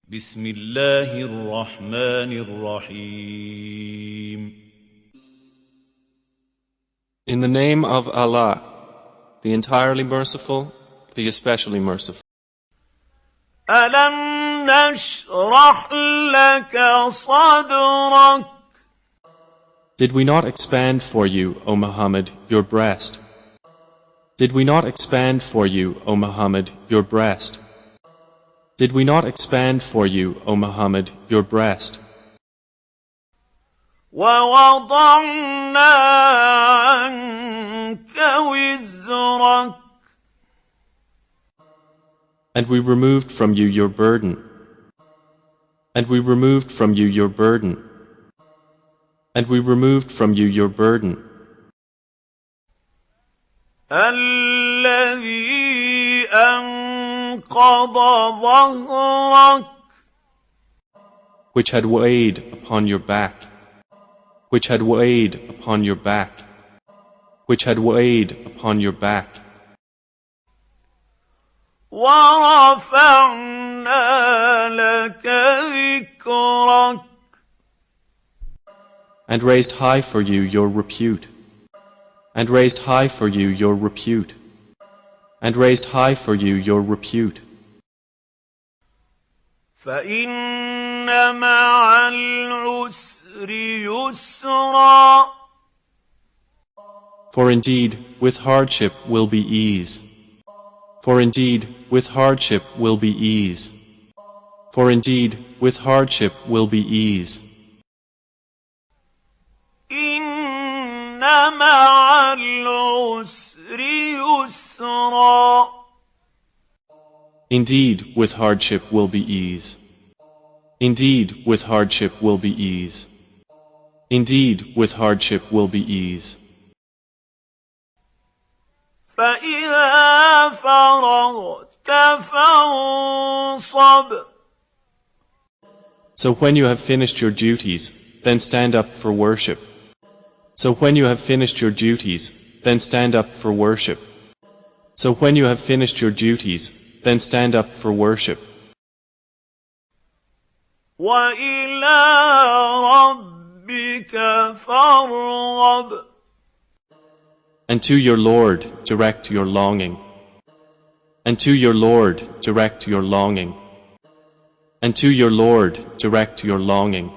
بسم الله الرحمن الرحيم. In the name of Allah, the entirely merciful, the especially merciful. ألم نشرح لك صدرك. Did we not expand for you, O Muhammad, your breast? Did we not expand for you, O Muhammad, your breast? Did we not expand for you, O Muhammad, your breast? ووضعنا عنك وزرك. And we removed from you your burden. And we removed from you your burden. And we removed from you your burden. الذي أنقض ظهرك. Which had weighed upon your back. Which had weighed upon your back. Which had weighed upon your back. ورفعنا لك ذكرك. And raised high for you your repute. And raised high for you your repute. And raised high for you your repute. فإن مع العسر يسرا. For indeed, with hardship will be ease. For indeed, with hardship will be ease. For indeed, with hardship will be ease. إن مع العسر يسرا. Indeed, with hardship will be ease. Indeed, with hardship will be ease. Indeed, with hardship will be ease. فإذا فرغت فانصب. So when you have finished your duties, then stand up for worship. So when you have finished your duties, then stand up for worship. So when you have finished your duties, then stand up for worship. وإلى ربك فارغب. And to your Lord direct your longing. And to your Lord direct your longing. And to your Lord direct your longing.